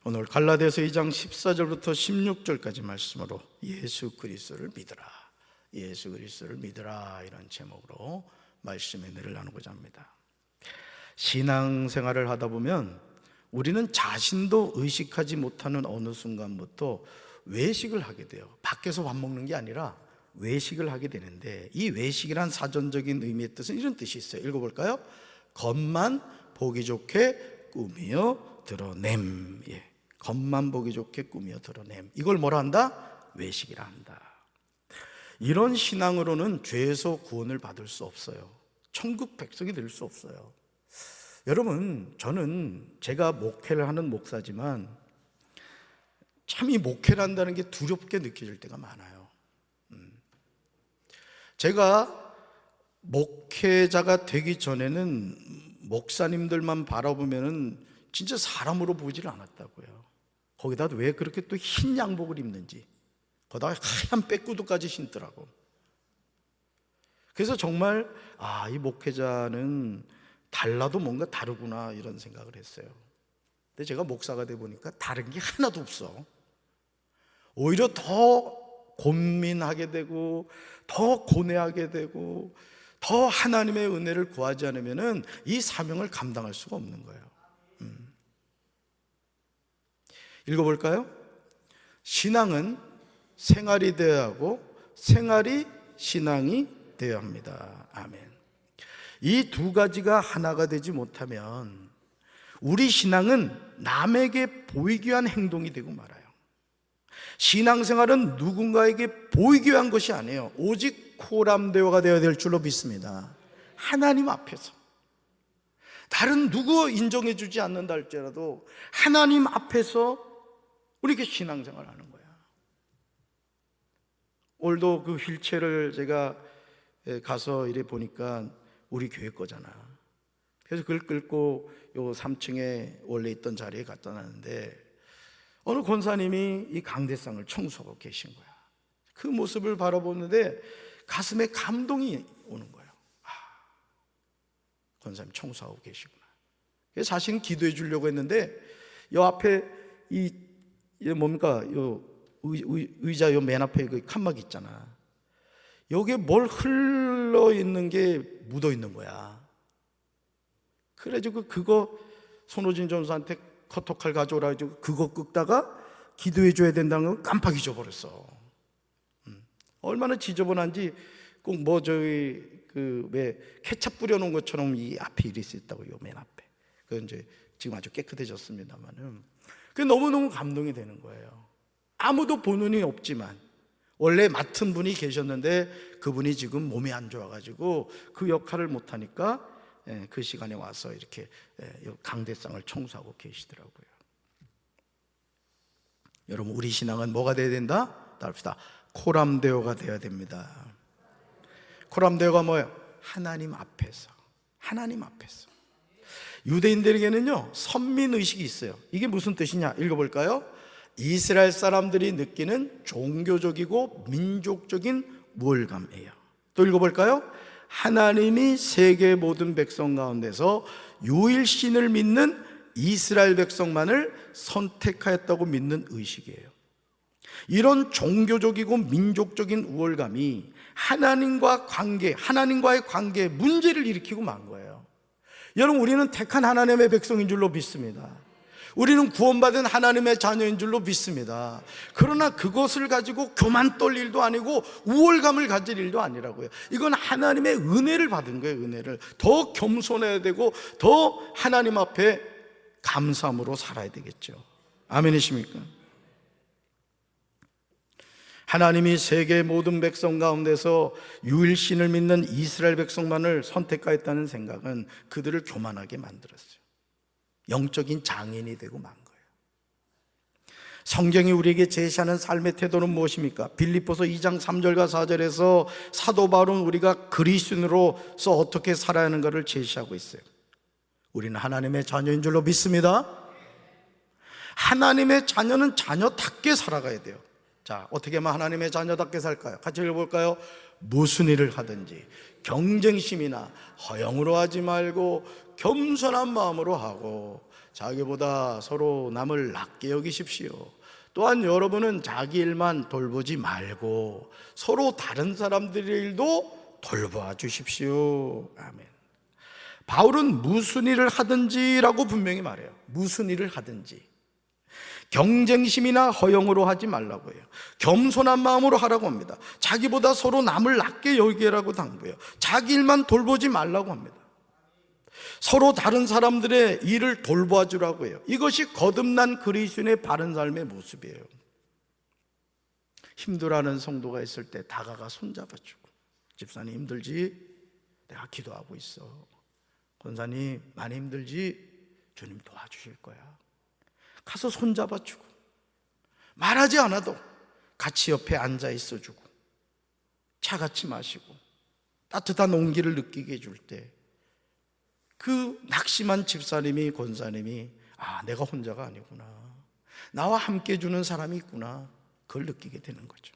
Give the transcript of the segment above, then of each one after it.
오늘 갈라디아서 2장 14절부터 16절까지 말씀으로 예수 그리스도를 믿으라, 예수 그리스도를 믿으라, 이런 제목으로 말씀의 은혜를 나누고자 합니다. 신앙생활을 하다 보면 우리는 자신도 의식하지 못하는 어느 순간부터 외식을 하게 돼요. 밖에서 밥 먹는 게 아니라 외식을 하게 되는데, 이 외식이란 사전적인 의미의 뜻은 이런 뜻이 있어요. 읽어볼까요? 겉만 보기 좋게 꾸미어 드러냄. 겉만 보기 좋게 꾸미어 드러냄. 이걸 뭐라 한다? 외식이라 한다. 이런 신앙으로는 죄에서 구원을 받을 수 없어요. 천국 백성이 될 수 없어요. 여러분, 저는 제가 목회를 하는 목사지만 참 이 목회를 한다는 게 두렵게 느껴질 때가 많아요. 제가 목회자가 되기 전에는 목사님들만 바라보면은 진짜 사람으로 보지를 않았다고요. 거기다 왜 그렇게 또 흰 양복을 입는지, 거기다가 하얀 빼구두까지 신더라고. 그래서 정말 이 목회자는 달라도 뭔가 다르구나, 이런 생각을 했어요. 근데 제가 목사가 돼 보니까 다른 게 하나도 없어. 오히려 더 고민하게 되고, 더 고뇌하게 되고, 더 하나님의 은혜를 구하지 않으면은 이 사명을 감당할 수가 없는 거예요. 읽어볼까요? 신앙은 생활이 되어야 하고, 생활이 신앙이 되어야 합니다. 아멘. 이 두 가지가 하나가 되지 못하면 우리 신앙은 남에게 보이기 위한 행동이 되고 말아요. 신앙생활은 누군가에게 보이기 위한 것이 아니에요. 오직 코람데오가 되어야 될 줄로 믿습니다. 하나님 앞에서. 다른 누구 인정해 주지 않는다 할지라도 하나님 앞에서 우리가 신앙생활을 하는 거야. 오늘도 그 휠체어를 제가 가서 이래 보니까 우리 교회 거잖아. 그래서 그걸 끌고 요 3층에 원래 있던 자리에 갖다 놨는데, 어느 권사님이 이 강대상을 청소하고 계신 거야. 그 모습을 바라보는데 가슴에 감동이 오는 거예요. 권사님 청소하고 계시구나. 그래서 자신은 기도해 주려고 했는데, 요 앞에 이 뭡니까, 요 의자 요 맨 앞에 그 칸막 있잖아. 여기에 뭘 흘러 있는 게 묻어 있는 거야. 그래가지고 그거 손호진 전사한테 커터칼 가져오라 해가지고 그거 끄다가 기도해 줘야 된다는 걸 깜빡 잊어버렸어. 얼마나 지저분한지, 꼭 뭐 저기 그 왜 케찹 뿌려놓은 것처럼 이 앞에 이리 있었다고, 요 맨 앞에. 그 이제 지금 아주 깨끗해졌습니다만은, 그 너무너무 감동이 되는 거예요. 아무도 보는 이 없지만 원래 맡은 분이 계셨는데 그분이 지금 몸이 안 좋아가지고 그 역할을 못하니까 그 시간에 와서 이렇게 강대상을 청소하고 계시더라고요. 여러분, 우리 신앙은 뭐가 돼야 된다? 따릅시다. 코람데오가 돼야 됩니다. 코람데오가 뭐예요? 하나님 앞에서. 하나님 앞에서. 유대인들에게는요, 선민의식이 있어요. 이게 무슨 뜻이냐? 읽어볼까요? 이스라엘 사람들이 느끼는 종교적이고 민족적인 우월감이에요. 또 읽어볼까요? 하나님이 세계 모든 백성 가운데서 유일신을 믿는 이스라엘 백성만을 선택하였다고 믿는 의식이에요. 이런 종교적이고 민족적인 우월감이 하나님과의 관계에 문제를 일으키고 만 거예요. 여러분, 우리는 택한 하나님의 백성인 줄로 믿습니다. 우리는 구원받은 하나님의 자녀인 줄로 믿습니다. 그러나 그것을 가지고 교만 떨 일도 아니고 우월감을 가질 일도 아니라고요. 이건 하나님의 은혜를 받은 거예요. 은혜를 더 겸손해야 되고 더 하나님 앞에 감사함으로 살아야 되겠죠. 아멘이십니까? 하나님이 세계 모든 백성 가운데서 유일신을 믿는 이스라엘 백성만을 선택하였다는 생각은 그들을 교만하게 만들었어요. 영적인 장인이 되고 만 거예요. 성경이 우리에게 제시하는 삶의 태도는 무엇입니까? 빌립보서 2장 3절과 4절에서 사도 바울은 우리가 그리스도인으로서 어떻게 살아야 하는가를 제시하고 있어요. 우리는 하나님의 자녀인 줄로 믿습니다. 하나님의 자녀는 자녀답게 살아가야 돼요. 자, 어떻게 하면 하나님의 자녀답게 살까요? 같이 읽어볼까요? 무슨 일을 하든지 경쟁심이나 허영으로 하지 말고 겸손한 마음으로 하고 자기보다 서로 남을 낮게 여기십시오. 또한 여러분은 자기 일만 돌보지 말고 서로 다른 사람들의 일도 돌봐 주십시오. 아멘. 바울은 무슨 일을 하든지라고 분명히 말해요. 무슨 일을 하든지. 경쟁심이나 허영으로 하지 말라고 해요. 겸손한 마음으로 하라고 합니다. 자기보다 서로 남을 낮게 여기라고 당부해요. 자기 일만 돌보지 말라고 합니다. 서로 다른 사람들의 일을 돌봐 주라고 해요. 이것이 거듭난 그리스도인의 바른 삶의 모습이에요. 힘들어하는 성도가 있을 때 다가가 손잡아주고, 집사님 힘들지? 내가 기도하고 있어. 권사님 많이 힘들지? 주님 도와주실 거야. 가서 손잡아주고, 말하지 않아도 같이 옆에 앉아 있어주고, 차 같이 마시고 따뜻한 온기를 느끼게 해줄 때 그 낙심한 집사님이, 권사님이 내가 혼자가 아니구나, 나와 함께 해주는 사람이 있구나, 그걸 느끼게 되는 거죠.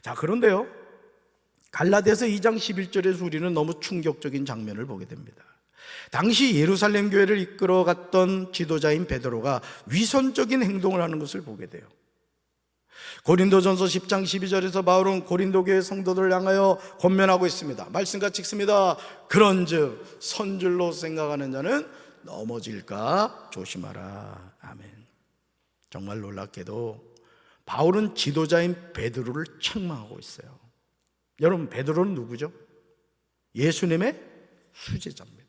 자, 그런데요, 갈라디아서 2장 11절에서 우리는 너무 충격적인 장면을 보게 됩니다. 당시 예루살렘 교회를 이끌어갔던 지도자인 베드로가 위선적인 행동을 하는 것을 보게 돼요. 고린도전서 10장 12절에서 바울은 고린도 교회 성도들을 향하여 권면하고 있습니다. 말씀같이 읽습니다. 그런즉 선줄로 생각하는 자는 넘어질까 조심하라. 아멘. 정말 놀랍게도 바울은 지도자인 베드로를 책망하고 있어요. 여러분, 베드로는 누구죠? 예수님의 수제자입니다.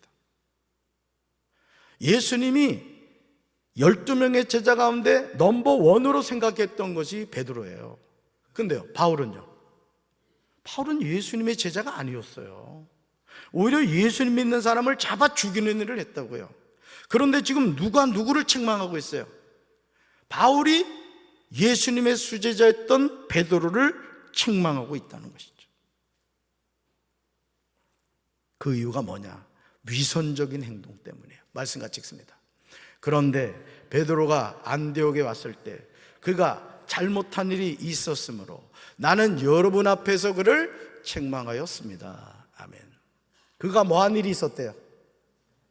예수님이 12명의 제자 가운데 넘버원으로 생각했던 것이 베드로예요. 근데요, 바울은요? 바울은 예수님의 제자가 아니었어요. 오히려 예수님 믿는 사람을 잡아 죽이는 일을 했다고요. 그런데 지금 누가 누구를 책망하고 있어요? 바울이 예수님의 수제자였던 베드로를 책망하고 있다는 것이죠. 그 이유가 뭐냐? 위선적인 행동 때문이에요. 말씀같이 읽습니다. 그런데 베드로가 안디옥에 왔을 때 그가 잘못한 일이 있었으므로 나는 여러분 앞에서 그를 책망하였습니다. 아멘. 그가 뭐한 일이 있었대요?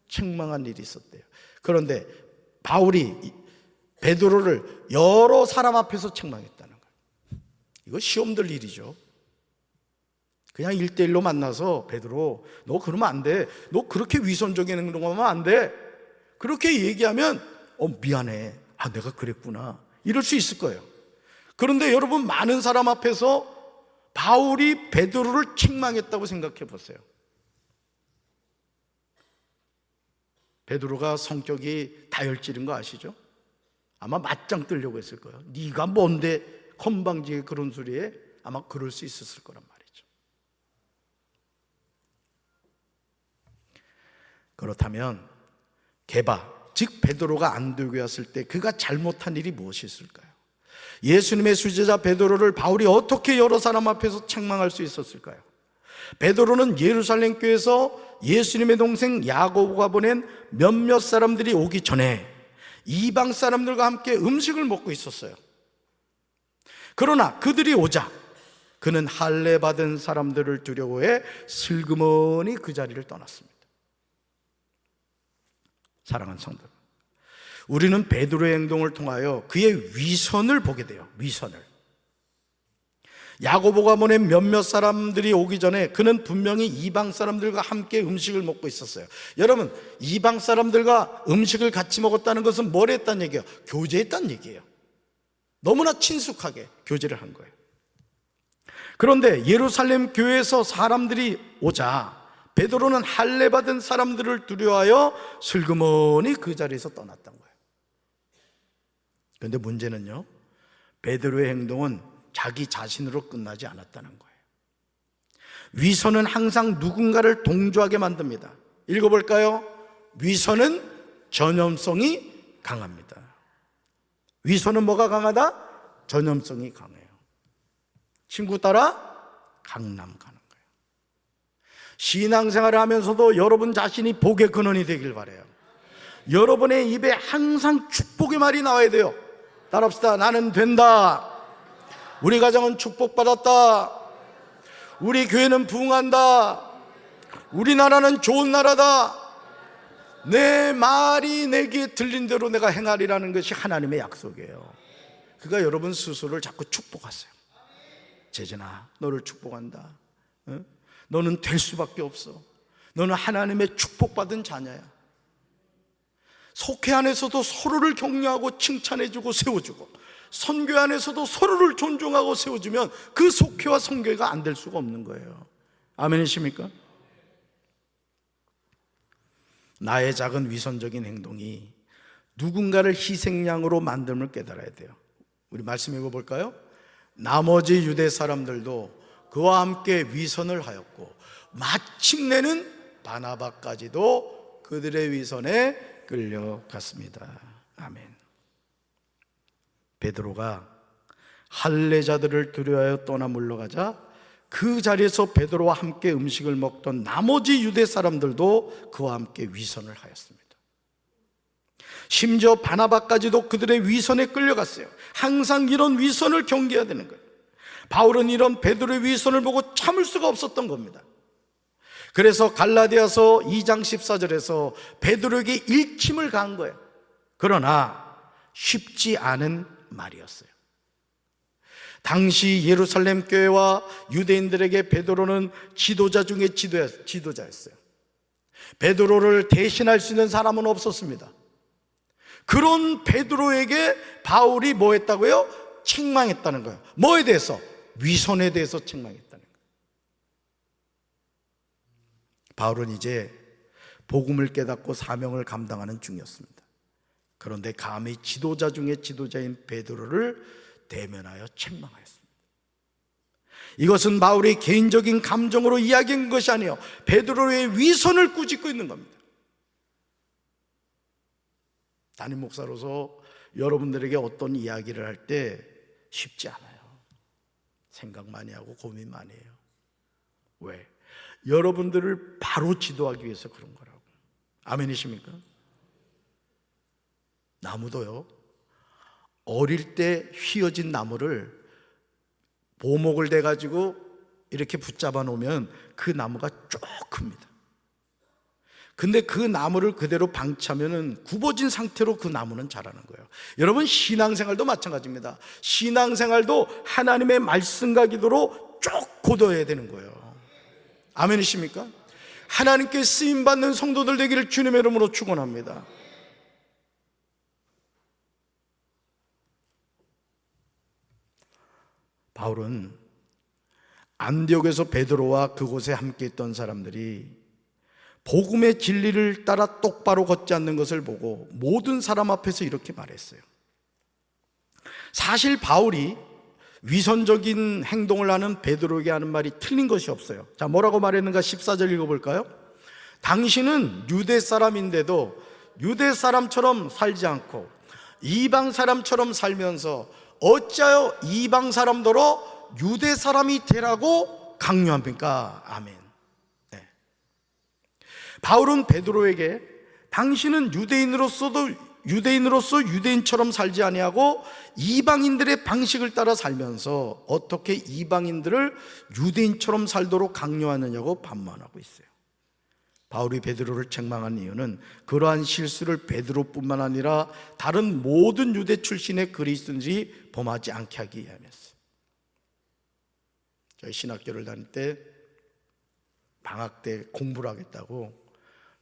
책망한 일이 있었대요. 그런데 바울이 베드로를 여러 사람 앞에서 책망했다는 거예요. 이거 시험 들 일이죠. 그냥 1대1로 만나서 베드로, 너 그러면 안 돼, 너 그렇게 위선적인 행동하면 안 돼, 그렇게 얘기하면 미안해, 내가 그랬구나, 이럴 수 있을 거예요. 그런데 여러분, 많은 사람 앞에서 바울이 베드로를 책망했다고 생각해 보세요. 베드로가 성격이 다혈질인 거 아시죠? 아마 맞짱 뜨려고 했을 거예요. 네가 뭔데 건방지게 그런 소리에, 아마 그럴 수 있었을 거란 말이죠. 그렇다면 게바, 즉 베드로가 안디옥에 왔을 때 그가 잘못한 일이 무엇이 있을까요? 예수님의 수제자 베드로를 바울이 어떻게 여러 사람 앞에서 책망할 수 있었을까요? 베드로는 예루살렘 교회에서 예수님의 동생 야고보가 보낸 몇몇 사람들이 오기 전에 이방 사람들과 함께 음식을 먹고 있었어요. 그러나 그들이 오자 그는 할례 받은 사람들을 두려워해 슬그머니 그 자리를 떠났습니다. 사랑하는 성도, 우리는 베드로의 행동을 통하여 그의 위선을 보게 돼요. 위선을. 야고보가 보낸 몇몇 사람들이 오기 전에 그는 분명히 이방 사람들과 함께 음식을 먹고 있었어요. 여러분, 이방 사람들과 음식을 같이 먹었다는 것은 뭘 했다는 얘기예요? 교제했다는 얘기예요. 너무나 친숙하게 교제를 한 거예요. 그런데 예루살렘 교회에서 사람들이 오자 베드로는 할례 받은 사람들을 두려워하여 슬그머니 그 자리에서 떠났던 거예요. 그런데 문제는요, 베드로의 행동은 자기 자신으로 끝나지 않았다는 거예요. 위선은 항상 누군가를 동조하게 만듭니다. 읽어볼까요? 위선은 전염성이 강합니다. 위선은 뭐가 강하다? 전염성이 강해요. 친구 따라 강남 가는 거예요. 신앙생활을 하면서도 여러분 자신이 복의 근원이 되길 바라요. 여러분의 입에 항상 축복의 말이 나와야 돼요. 따라합시다. 나는 된다. 우리 가정은 축복받았다. 우리 교회는 부흥한다. 우리나라는 좋은 나라다. 내 말이 내 귀에 들린 대로 내가 행하리라는 것이 하나님의 약속이에요. 그가 여러분 스스로를 자꾸 축복하세요. 재진아, 너를 축복한다. 너는 될 수밖에 없어. 너는 하나님의 축복받은 자녀야. 속회 안에서도 서로를 격려하고 칭찬해주고 세워주고, 선교 안에서도 서로를 존중하고 세워주면 그 속회와 선교회가 안 될 수가 없는 거예요. 아멘이십니까? 나의 작은 위선적인 행동이 누군가를 희생양으로 만듦을 깨달아야 돼요. 우리 말씀 읽어볼까요? 나머지 유대 사람들도 그와 함께 위선을 하였고 마침내는 바나바까지도 그들의 위선에 끌려갔습니다. 아멘. 베드로가 할례자들을 두려워하여 떠나 물러가자 그 자리에서 베드로와 함께 음식을 먹던 나머지 유대 사람들도 그와 함께 위선을 하였습니다. 심지어 바나바까지도 그들의 위선에 끌려갔어요. 항상 이런 위선을 경계해야 되는 거예요. 바울은 이런 베드로의 위선을 보고 참을 수가 없었던 겁니다. 그래서 갈라디아서 2장 14절에서 베드로에게 일침을 가한 거예요. 그러나 쉽지 않은 말이었어요. 당시 예루살렘 교회와 유대인들에게 베드로는 지도자 중에 지도자였어요. 베드로를 대신할 수 있는 사람은 없었습니다. 그런 베드로에게 바울이 뭐 했다고요? 책망했다는 거예요. 뭐에 대해서? 위선에 대해서 책망했다는 거예요. 바울은 이제 복음을 깨닫고 사명을 감당하는 중이었습니다. 그런데 감히 지도자 중에 지도자인 베드로를 대면하여 책망하였습니다. 이것은 바울의 개인적인 감정으로 이야기한 것이 아니에요. 베드로의 위선을 꾸짖고 있는 겁니다. 담임 목사로서 여러분들에게 어떤 이야기를 할 때 쉽지 않아요. 생각 많이 하고 고민 많이 해요. 왜? 여러분들을 바로 지도하기 위해서 그런 거라고. 아멘이십니까? 나무도요, 어릴 때 휘어진 나무를 보목을 대가지고 이렇게 붙잡아 놓으면 그 나무가 쭉 큽니다. 근데 그 나무를 그대로 방치하면 굽어진 상태로 그 나무는 자라는 거예요. 여러분, 신앙생활도 마찬가지입니다. 신앙생활도 하나님의 말씀과 기도로 쭉 고도해야 되는 거예요. 아멘이십니까? 하나님께 쓰임받는 성도들 되기를 주님의 이름으로 축원합니다. 바울은 안디옥에서 베드로와 그곳에 함께 있던 사람들이 복음의 진리를 따라 똑바로 걷지 않는 것을 보고 모든 사람 앞에서 이렇게 말했어요. 사실 바울이 위선적인 행동을 하는 베드로에게 하는 말이 틀린 것이 없어요. 자, 뭐라고 말했는가? 14절 읽어볼까요? 당신은 유대 사람인데도 유대 사람처럼 살지 않고 이방 사람처럼 살면서 어찌하여 이방 사람더러 유대 사람이 되라고 강요합니까? 아멘. 네. 바울은 베드로에게 당신은 유대인으로서 유대인처럼 살지 아니하고 이방인들의 방식을 따라 살면서 어떻게 이방인들을 유대인처럼 살도록 강요하느냐고 반문하고 있어요. 바울이 베드로를 책망한 이유는 그러한 실수를 베드로뿐만 아니라 다른 모든 유대 출신의 그리스도인들이 범하지 않게 하기 위함이었어요. 저희 신학교를 다닐 때 방학 때 공부를 하겠다고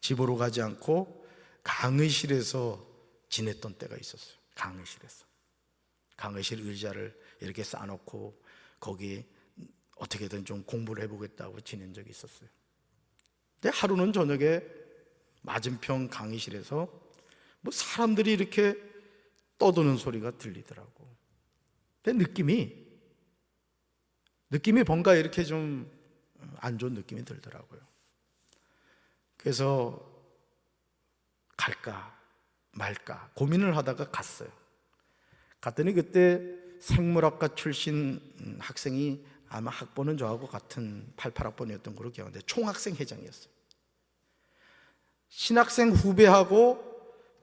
집으로 가지 않고 강의실에서 지냈던 때가 있었어요. 강의실 의자를 이렇게 쌓아놓고 거기 어떻게든 좀 공부를 해보겠다고 지낸 적이 있었어요. 근데 하루는 저녁에 맞은편 강의실에서 뭐 사람들이 이렇게 떠드는 소리가 들리더라고. 근데 느낌이 뭔가 이렇게 좀 안 좋은 느낌이 들더라고요. 그래서 갈까 말까 고민을 하다가 갔어요. 갔더니 그때 생물학과 출신 학생이 아마 학번은 저하고 같은 88학번이었던 걸로 기억하는데 총학생 회장이었어요. 신학생 후배하고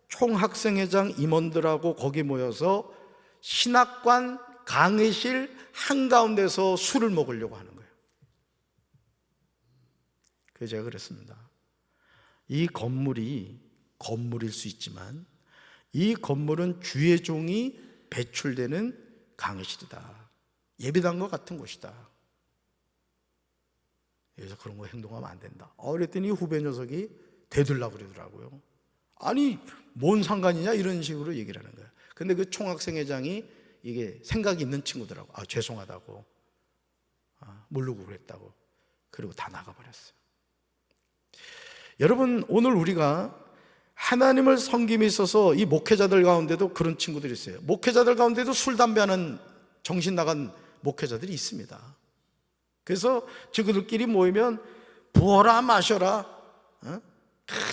총학생회장 임원들하고 거기 모여서 신학관 강의실 한가운데서 술을 먹으려고 하는 거예요. 그래서 제가 그랬습니다. 이 건물이 건물일 수 있지만 이 건물은 주의 종이 배출되는 강의실이다. 예배당과 같은 곳이다. 그래서 그런 거 행동하면 안 된다. 그랬더니 후배 녀석이 대들라고 그러더라고요. 아니 뭔 상관이냐 이런 식으로 얘기를 하는 거예요. 근데 그 총학생회장이 이게 생각이 있는 친구더라고. 죄송하다고, 모르고 그랬다고, 그리고 다 나가버렸어요. 여러분, 오늘 우리가 하나님을 섬김에 있어서 이 목회자들 가운데도 그런 친구들이 있어요. 목회자들 가운데도 술, 담배하는 정신 나간 목회자들이 있습니다. 그래서 저들끼리 모이면 부어라 마셔라,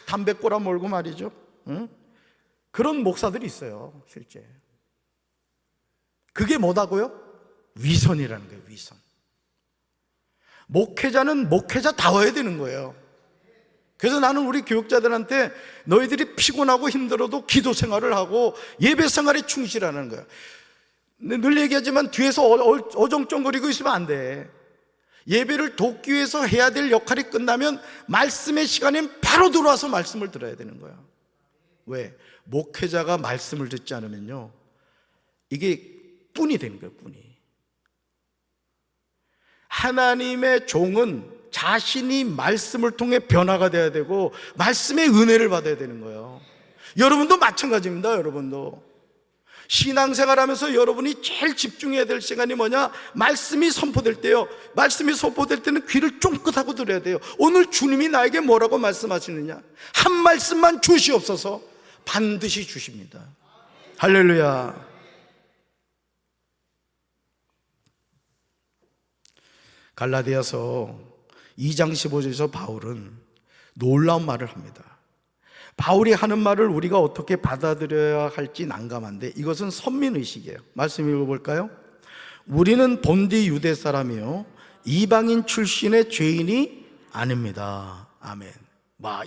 담배 꼬라 몰고 말이죠. 그런 목사들이 있어요. 실제 그게 뭐다고요? 위선이라는 거예요. 위선. 목회자는 목회자다워야 되는 거예요. 그래서 나는 우리 교육자들한테 너희들이 피곤하고 힘들어도 기도 생활을 하고 예배 생활에 충실하는 거예요. 늘 얘기하지만 뒤에서 어정쩡거리고 있으면 안 돼. 예배를 돕기 위해서 해야 될 역할이 끝나면 말씀의 시간엔 바로 들어와서 말씀을 들어야 되는 거야. 왜? 목회자가 말씀을 듣지 않으면요, 이게 꾼이 되는 거예요. 꾼이. 하나님의 종은 자신이 말씀을 통해 변화가 돼야 되고 말씀의 은혜를 받아야 되는 거예요. 여러분도 마찬가지입니다. 여러분도 신앙생활하면서 여러분이 제일 집중해야 될 시간이 뭐냐? 말씀이 선포될 때요. 말씀이 선포될 때는 귀를 쫑긋하고 들어야 돼요. 오늘 주님이 나에게 뭐라고 말씀하시느냐? 한 말씀만 주시옵소서. 반드시 주십니다. 할렐루야. 갈라디아서 2장 15절에서 바울은 놀라운 말을 합니다. 바울이 하는 말을 우리가 어떻게 받아들여야 할지 난감한데 이것은 선민의식이에요. 말씀 읽어볼까요? 우리는 본디 유대 사람이요 이방인 출신의 죄인이 아닙니다. 아멘.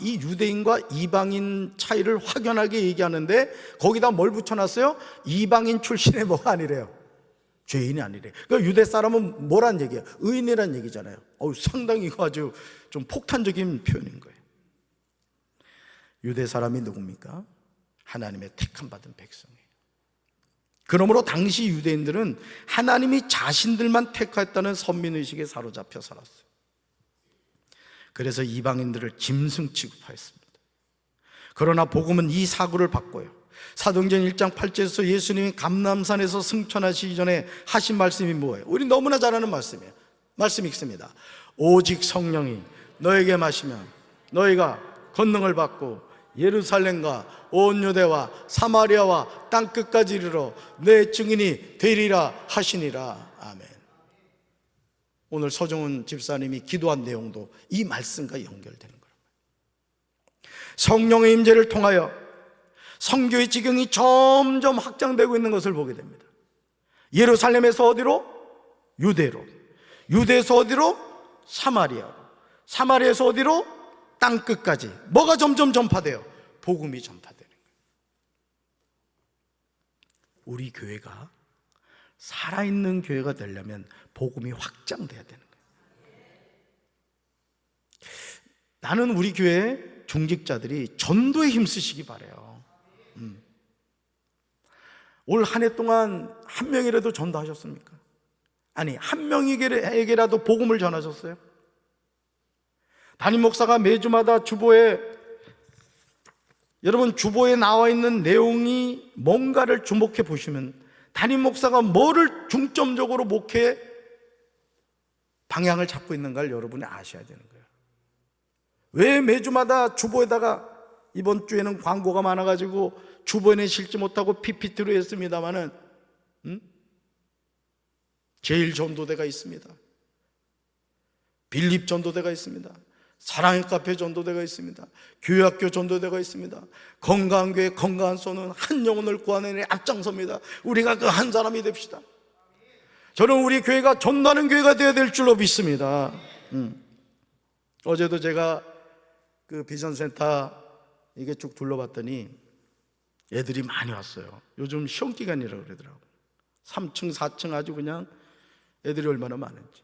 이 유대인과 이방인 차이를 확연하게 얘기하는데 거기다 뭘 붙여놨어요? 이방인 출신의 뭐가 아니래요? 죄인이 아니래. 그러니까 유대 사람은 뭐란 얘기야? 의인이란 얘기잖아요. 상당히 이거 아주 좀 폭탄적인 표현인 거예요. 유대 사람이 누굽니까? 하나님의 택함 받은 백성이에요. 그러므로 당시 유대인들은 하나님이 자신들만 택했다는 선민의식에 사로잡혀 살았어요. 그래서 이방인들을 짐승 취급하였습니다. 그러나 복음은 이 사고를 바꿔요. 사도행전 1장 8절에서 예수님이 감람산에서 승천하시기 전에 하신 말씀이 뭐예요? 우리 너무나 잘 아는 말씀이에요. 말씀 읽습니다. 오직 성령이 너에게 마시면 너희가 권능을 받고 예루살렘과 온 유대와 사마리아와 땅끝까지 이르러 내 증인이 되리라 하시니라. 아멘. 오늘 서정훈 집사님이 기도한 내용도 이 말씀과 연결되는 거예요. 성령의 임재를 통하여 선교의 지경이 점점 확장되고 있는 것을 보게 됩니다. 예루살렘에서 어디로? 유대로. 유대에서 어디로? 사마리아로. 사마리아에서 어디로? 땅끝까지. 뭐가 점점 전파돼요? 복음이 전파되는 거예요. 우리 교회가 살아있는 교회가 되려면 복음이 확장돼야 되는 거예요. 나는 우리 교회 중직자들이 전도에 힘쓰시기 바라요. 올 한 해 동안 한 명이라도 전도하셨습니까? 아니, 한 명에게라도 복음을 전하셨어요? 담임 목사가 매주마다 주보에, 여러분 주보에 나와 있는 내용이 뭔가를 주목해 보시면 담임 목사가 뭐를 중점적으로 목회 방향을 잡고 있는가를 여러분이 아셔야 되는 거예요. 왜 매주마다 주보에다가, 이번 주에는 광고가 많아가지고 주보에는 실지 못하고 PPT로 했습니다마는 제일 전도대가 있습니다. 빌립 전도대가 있습니다. 사랑의 카페 전도대가 있습니다. 교회학교 전도대가 있습니다. 건강한 교회, 건강한 소는 한 영혼을 구하는 데 앞장섭니다. 우리가 그 한 사람이 됩시다. 저는 우리 교회가 전도하는 교회가 되어야 될 줄로 믿습니다. 어제도 제가 그 비전센터 이게 쭉 둘러봤더니 애들이 많이 왔어요. 요즘 시험기간이라고 그러더라고요. 3층, 4층 아주 그냥 애들이 얼마나 많은지.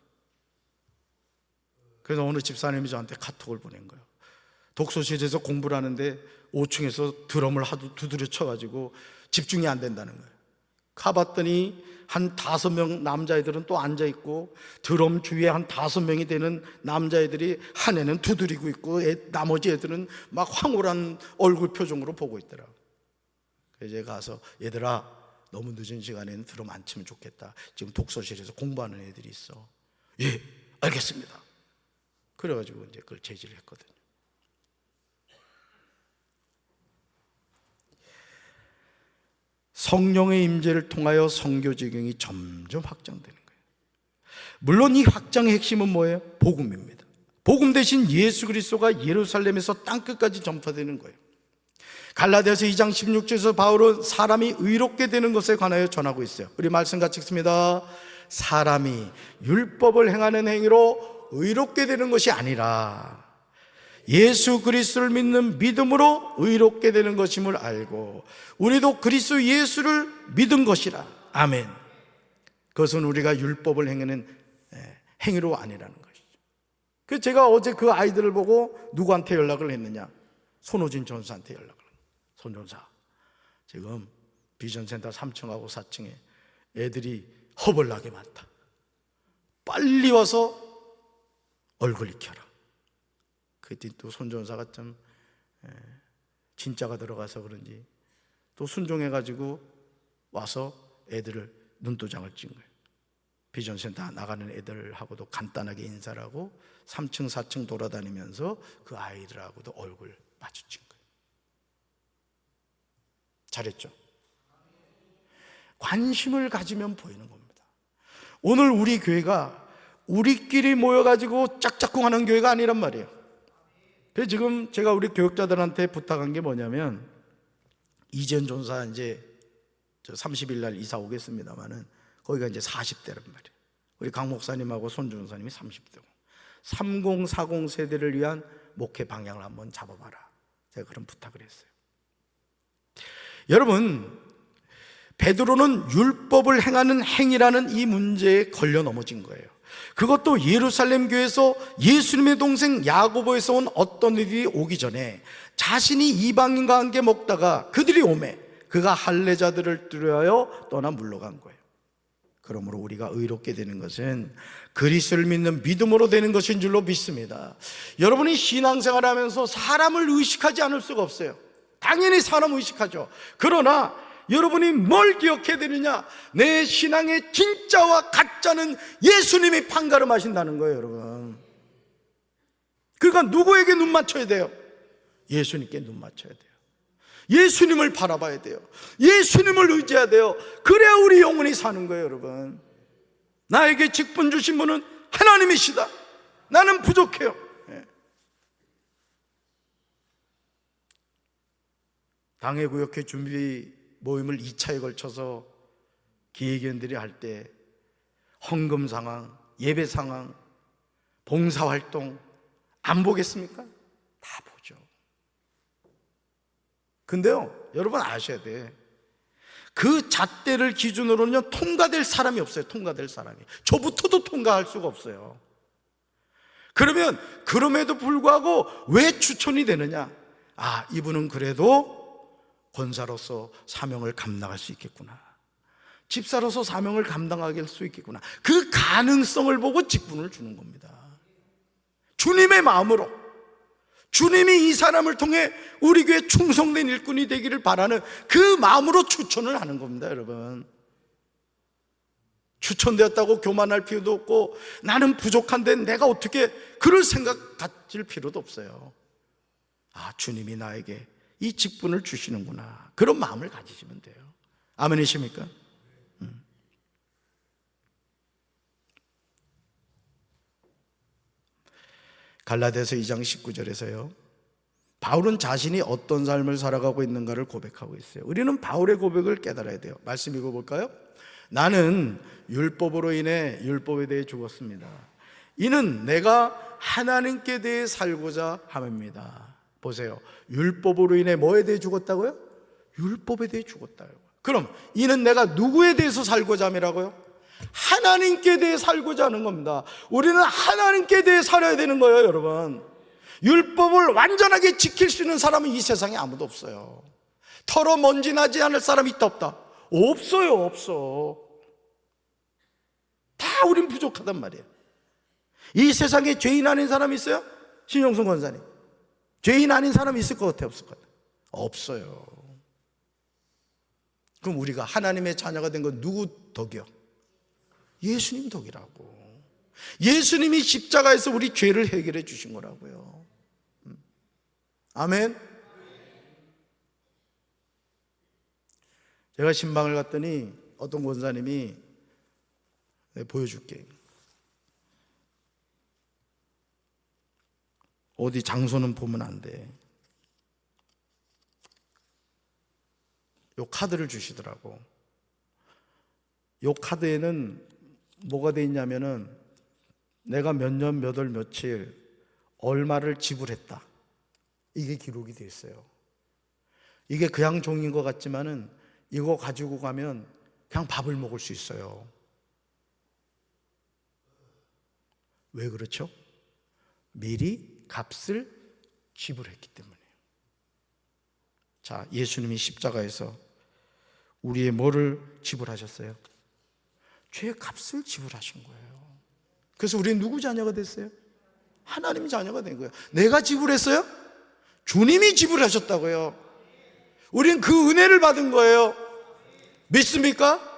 그래서 어느 집사님이 저한테 카톡을 보낸 거예요. 독서실에서 공부를 하는데 5층에서 드럼을 하도 두드려 쳐가지고 집중이 안 된다는 거예요. 가봤더니 한 5명 남자애들은 또 앉아있고, 드럼 주위에 한 5명이 되는 남자애들이 한 애는 두드리고 있고, 나머지 애들은 막 황홀한 얼굴 표정으로 보고 있더라고요. 그래서 제가 가서, 얘들아, 너무 늦은 시간에는 드럼 안 치면 좋겠다. 지금 독서실에서 공부하는 애들이 있어. 예, 알겠습니다. 그래가지고 이제 그걸 제지를 했거든요. 성령의 임재를 통하여 선교 지경이 점점 확장되는 거예요. 물론 이 확장의 핵심은 뭐예요? 복음입니다. 복음 대신 예수 그리스도가 예루살렘에서 땅끝까지 전파되는 거예요. 갈라디아서 2장 16절에서 바울은 사람이 의롭게 되는 것에 관하여 전하고 있어요. 우리 말씀 같이 읽습니다. 사람이 율법을 행하는 행위로 의롭게 되는 것이 아니라 예수 그리스도를 믿는 믿음으로 의롭게 되는 것임을 알고 우리도 그리스도 예수를 믿은 것이라. 아멘. 그것은 우리가 율법을 행하는 행위로 아니라는 것이죠. 그래서 제가 어제 그 아이들을 보고 누구한테 연락을 했느냐? 손호진 전사한테 연락을. 손전사, 지금 비전센터 3층하고 4층에 애들이 허벌나게 많다. 빨리 와서 얼굴 익혀라. 그때 또 손전사가 좀 진짜가 들어가서 그런지 또 순종해가지고 와서 애들을 눈도장을 찍은 거예요. 비전센터 나가는 애들하고도 간단하게 인사를 하고 3층 4층 돌아다니면서 그 아이들하고도 얼굴 마주친 거예요. 잘했죠? 관심을 가지면 보이는 겁니다. 오늘 우리 교회가 우리끼리 모여가지고 짝짝꿍 하는 교회가 아니란 말이에요. 그래서 지금 제가 우리 교육자들한테 부탁한 게 뭐냐면, 이재현 전사 이제 30일 날 이사 오겠습니다만은 거기가 이제 40대란 말이에요. 우리 강 목사님하고 손 전사님이 30대고 30, 40 세대를 위한 목회 방향을 한번 잡아봐라. 제가 그런 부탁을 했어요. 여러분, 베드로는 율법을 행하는 행위라는 이 문제에 걸려 넘어진 거예요. 그것도 예루살렘 교회에서 예수님의 동생 야고보에서 온 어떤 일이 오기 전에 자신이 이방인과 함께 먹다가 그들이 오매 그가 할례자들을 두려워하여 떠나 물러간 거예요. 그러므로 우리가 의롭게 되는 것은 그리스도를 믿는 믿음으로 되는 것인 줄로 믿습니다. 여러분이 신앙생활을 하면서 사람을 의식하지 않을 수가 없어요. 당연히 사람 의식하죠. 그러나 여러분이 뭘 기억해야 되느냐? 내 신앙의 진짜와 가짜는 예수님이 판가름하신다는 거예요, 여러분. 그러니까 누구에게 눈 맞춰야 돼요? 예수님께 눈 맞춰야 돼요. 예수님을 바라봐야 돼요. 예수님을 의지해야 돼요. 그래야 우리 영혼이 사는 거예요, 여러분. 나에게 직분 주신 분은 하나님이시다. 나는 부족해요. 당회구역회 준비 모임을 2차에 걸쳐서 기획위원들이 할 때 헌금 상황, 예배 상황, 봉사활동 안 보겠습니까? 다 보죠. 근데요, 여러분 아셔야 돼. 그 잣대를 기준으로는 통과될 사람이 없어요. 통과될 사람이. 저부터도 통과할 수가 없어요. 그러면 그럼에도 불구하고 왜 추천이 되느냐? 아, 이분은 그래도 권사로서 사명을 감당할 수 있겠구나. 집사로서 사명을 감당할 수 있겠구나. 그 가능성을 보고 직분을 주는 겁니다. 주님의 마음으로, 주님이 이 사람을 통해 우리 교회 충성된 일꾼이 되기를 바라는 그 마음으로 추천을 하는 겁니다, 여러분. 추천되었다고 교만할 필요도 없고 나는 부족한데 내가 어떻게 그럴 생각 가질 필요도 없어요. 아, 주님이 나에게 이 직분을 주시는구나. 그런 마음을 가지시면 돼요. 아멘이십니까? 갈라디아서 2장 19절에서요, 바울은 자신이 어떤 삶을 살아가고 있는가를 고백하고 있어요. 우리는 바울의 고백을 깨달아야 돼요. 말씀 읽어볼까요? 나는 율법으로 인해 율법에 대해 죽었습니다. 이는 내가 하나님께 대해 살고자 함입니다. 보세요. 율법으로 인해 뭐에 대해 죽었다고요? 율법에 대해 죽었다고요. 그럼 이는 내가 누구에 대해서 살고자 함이라고요? 하나님께 대해 살고자 하는 겁니다. 우리는 하나님께 대해 살아야 되는 거예요, 여러분. 율법을 완전하게 지킬 수 있는 사람은 이 세상에 아무도 없어요. 털어 먼지 나지 않을 사람이 있다 없다? 없어요. 없어. 다 우린 부족하단 말이에요. 이 세상에 죄인 아닌 사람이 있어요? 신용순 권사님, 죄인 아닌 사람이 있을 것 같아요? 없을 것 같아요? 없어요. 그럼 우리가 하나님의 자녀가 된 건 누구 덕이요? 예수님 덕이라고. 예수님이 십자가에서 우리 죄를 해결해 주신 거라고요. 아멘. 제가 신방을 갔더니 어떤 권사님이, 보여줄게, 어디 장소는 보면 안 돼, 요 카드를 주시더라고. 요 카드에는 뭐가 돼 있냐면은 내가 몇 년 몇 월 며칠 얼마를 지불했다, 이게 기록이 돼 있어요. 이게 그냥 종인 것 같지만은 이거 가지고 가면 그냥 밥을 먹을 수 있어요. 왜 그렇죠? 미리 값을 지불했기 때문이에요. 자, 예수님이 십자가에서 우리의 뭐를 지불하셨어요? 죄의 값을 지불하신 거예요. 그래서 우리는 누구 자녀가 됐어요? 하나님 자녀가 된 거예요. 내가 지불했어요? 주님이 지불하셨다고요. 우리는 그 은혜를 받은 거예요. 믿습니까?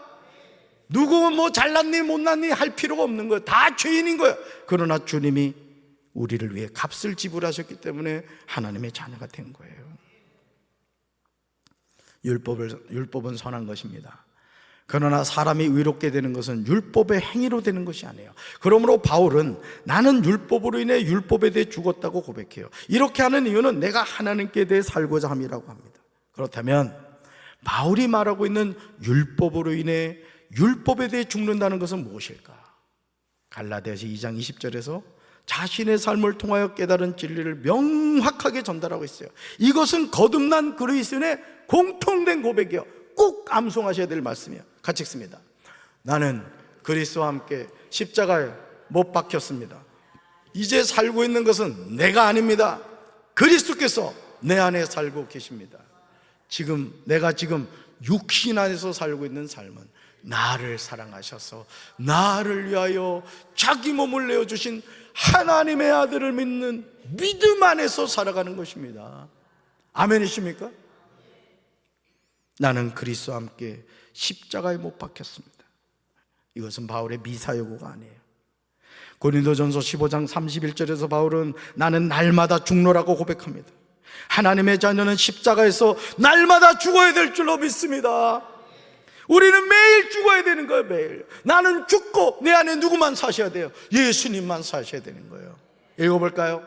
누구 뭐 잘났니 못났니 할 필요가 없는 거예요. 다 죄인인 거예요. 그러나 주님이 우리를 위해 값을 지불하셨기 때문에 하나님의 자녀가 된 거예요. 율법은 선한 것입니다. 그러나 사람이 의롭게 되는 것은 율법의 행위로 되는 것이 아니에요. 그러므로 바울은 나는 율법으로 인해 율법에 대해 죽었다고 고백해요. 이렇게 하는 이유는 내가 하나님께 대해 살고자 함이라고 합니다. 그렇다면 바울이 말하고 있는 율법으로 인해 율법에 대해 죽는다는 것은 무엇일까? 갈라디아서 2장 20절에서 자신의 삶을 통하여 깨달은 진리를 명확하게 전달하고 있어요. 이것은 거듭난 그리스도인의 공통된 고백이요, 꼭 암송하셔야 될 말씀이에요. 같이 읽습니다. 나는 그리스도와 함께 십자가에 못 박혔습니다. 이제 살고 있는 것은 내가 아닙니다. 그리스도께서 내 안에 살고 계십니다. 내가 지금 육신 안에서 살고 있는 삶은 나를 사랑하셔서 나를 위하여 자기 몸을 내어주신 하나님의 아들을 믿는 믿음 안에서 살아가는 것입니다. 아멘이십니까? 나는 그리스도와 함께 십자가에 못 박혔습니다. 이것은 바울의 미사여구가 아니에요. 고린도전서 15장 31절에서 바울은 나는 날마다 죽노라고 고백합니다. 하나님의 자녀는 십자가에서 날마다 죽어야 될 줄로 믿습니다. 우리는 매일 죽어야 되는 거예요. 매일. 나는 죽고 내 안에 누구만 사셔야 돼요? 예수님만 사셔야 되는 거예요. 읽어볼까요?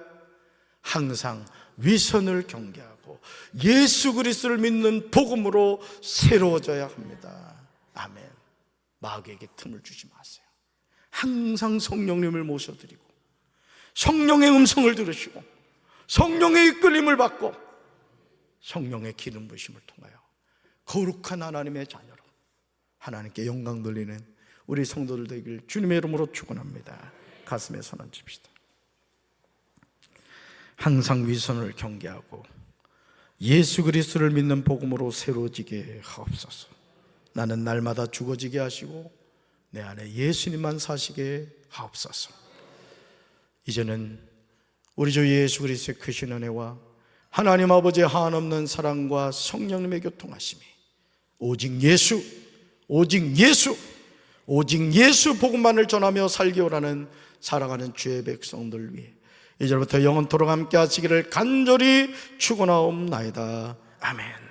항상 위선을 경계하고 예수 그리스도를 믿는 복음으로 새로워져야 합니다. 아멘. 마귀에게 틈을 주지 마세요. 항상 성령님을 모셔드리고 성령의 음성을 들으시고 성령의 이끌림을 받고 성령의 기름 부으심을 통하여 거룩한 하나님의 자녀로 하나님께 영광 돌리는 우리 성도들 되길 주님의 이름으로 축원합니다. 가슴에 손 얹읍시다. 항상 위선을 경계하고 예수 그리스도를 믿는 복음으로 새로워지게 하옵소서. 나는 날마다 죽어지게 하시고 내 안에 예수님만 사시게 하옵소서. 이제는 우리 주 예수 그리스도의 크신 은혜와 하나님 아버지의 한없는 사랑과 성령님의 교통하심이 오직 예수 복음만을 전하며 살기 원하는 사랑하는 주의 백성들 위해 이제부터 영원토록 함께 하시기를 간절히 축원하옵나이다. 아멘.